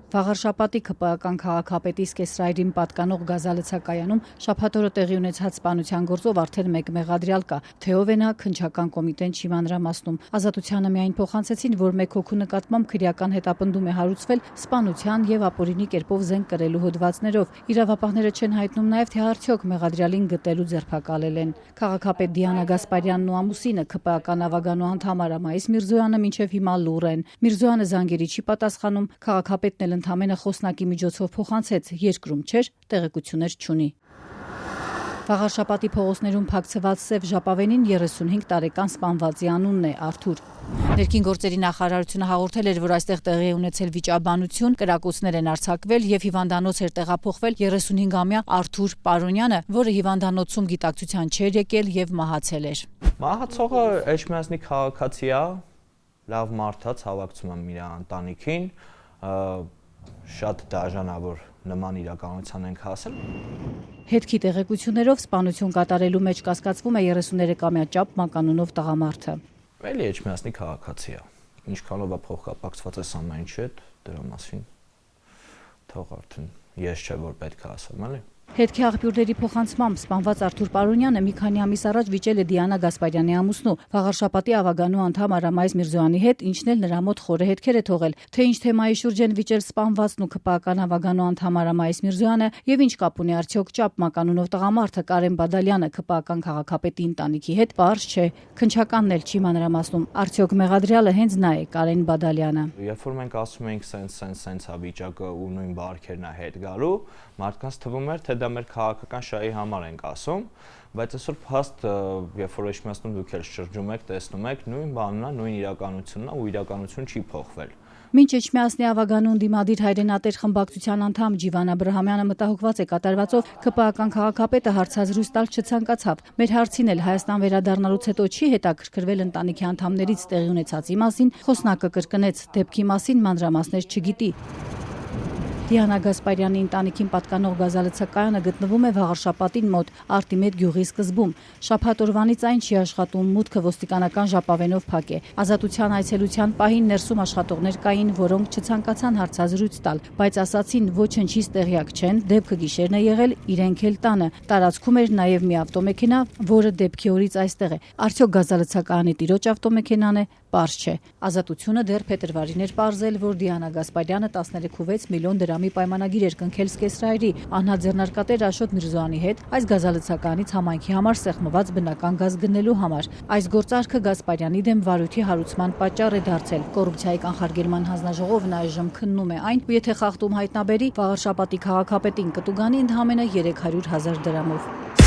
Վաղարշապատի ՔՊԱ-ական քաղաքապետի Սկեսրայրին պատկանող գազալցակայանում շաբաթ օրը տեղի ունեցած սպանության գործով արդեն մեկ մեղադրյալ կա, թե ով է նա քննչական կոմիտեն չի մանրամասնում։ Ազատությանը միայն փոխանցեցին, որ մեկ հոգու նկատմամբ քրեական հետապնդում է հարուցվել սպանության եւ ապօրինի կերպով զենք կրելու հոդվածներով։ Իրավապահները չեն հայտնում նաեւ, թե արդյոք մեղադրյալին գտելու ձերբակալել են։ Քաղաքապետ Դիանա Գասպարյանն ու ամուսինը ՔՊԱ-ական ավագանու անդամ Արա Մայիս Միրզոյանը մինչև հիմա լուռ են։ Միրզոյանը զանգերի չի պատասխանում, քաղաքապետն էլ ընդամենը խոսնակի միջոցով փոխանցեց, երկրում չէր, տեղեկություններ չունի։ Վաղարշապատի փողոցներում փակցված սև ժապավենին 35 տարեկան սպանվածի անունն է Արթուր։ Ներքին գործերի նախարարությունը հաղորդել էր, որ այստեղ տեղի է ունեցել վիճաբանություն, կրակոցներ են արձակվել եւ հիվանդանոց էր տեղափոխվել 35-ամյա Արթուր Պարոնյանը, որը հիվանդանոցում գիտակցության չէր եկել եւ մահացել էր։ Մահացողը Էջմիածնի քաղաքացի է, լավ մարդ է, ցավակցում եմ իր ընտանիքին, շատ դաժան է, որ նման իրականության ենք հասել։ Հետքի տեղեկություններով սպանություն կատարելու մեջ կասկածվում է 33-ամյա Ճապ Մականունով տղամարդը։ Էլի Էջմիածնի քաղաքացի է։ Ինչքանով է փոխկապակցված այս ամեն ինչի հետ, դրա մասին թող արդեն ես չէ որ պետք է ասեմ, էլի։ Հետքի աղբյուրների փոխանցմամբ սպանված Արթուր Պարոնյանը մի քանի ամիս առաջ վիճել է Դիանա Գասպարյանի ամուսնու, Վաղարշապատի ավագանու անդամ Արա Մայիս Միրզոյանի հետ, ինչն էլ նրա մոտ խորը հետքեր է թողել, թե ինչ թեմայի շուրջ են վիճել սպանվածն ու ՔՊԱ-ական ավագանու անդամ Արա Մայիս Միրզոյանը եւ ինչ կապ ունի արդյոք Ճապ Մականունով տղամարդը Կարեն Բադալյանը ՔՊԱ-ական քաղաքապետի ընտանիքի հետ, պարզ չէ, քննչականն էլ չի մանրամասնում, արդյոք մեղադրյալը հենց նա է, Կարեն Բադալյանը։ Երբ որ մենք ասում ենք սենց է վիճակը ու նույն բարքերն է հետ գալու, մարդկանց թվում էր, թե դա մեր քաղաքական շահի համար ենք ասում, բայց այսօր փաստ, երբ որ Էջմիածնում դուք էլ շրջում եք, տեսնում եք, նույն բանն է, նույն իրականությունն է ու իրականություն չի փոխվել։ Մինչ Էջմիածնի ավագանու ընդդիմադիր հայրենատեր խմբակցության անդամ Ջիվան Աբրահամյանը մտահոգված է կատարվածով, ՔՊԱ-ական քաղաքապետը հարցազրույց տալ չցանկացավ։ Մեր հարցին էլ Հայաստան վերադառնալուց հետո չի հետաքրքրվել ընտանիքի անդամներից տեղի ունեցածի մասին, խոսնակը կրկնեց, դեպքի մասին մանրամասներ չգիտի։ Դիանա Գասպարյանի ընտանիքին պատկանող գազալցակայանը գտնվում է Վաղարշապատին մոտ Արտիմետ գյուղի սկզբում։ Շաբաթ օրվանից այն չի աշխատում, մուտքը ոստիկանական ժապավենով փակ է։ Ազատության այցելության պահին ներսում աշխատողներ կային, որոնք չցանկացան հարցազրույց տալ, բայց ասացին ոչնչից տեղյակ չեն, դեպքը գիշերն է եղել, իրենք էլ տանը։ Տարածքում էր նաև մի ավտոմեքենա, որը դեպքի օրից այստեղ է։ Արդյոք գազալցակայանի տիրոջ ավտոմեքենան է, պարզ չէ։ Ազատությունը դեռ փետրվարին էր պարզել, որ Դիանա Գասպարյանը 13.6 միլիոն դրամի պայմանագիր էր կնքել Սկեսրայրի անհատ ձեռնարկատեր Աշոտ Միրզոյանի հետ այս գազալցականից համայնքի համար սեղմված բնական գազ գնելու համար։ Այս գործարքը Գասպարյանի դեմ վարույթի հարուցման պատճառ է դարձել։ Կոռուպցիայի կանխարգելման հանձնաժողովն այժմ քննում է այն, ու եթե խախտում հայտնաբերի, Վաղարշապատի քաղաքապետին կտուգանի ընդամենը 300,000 դրամով։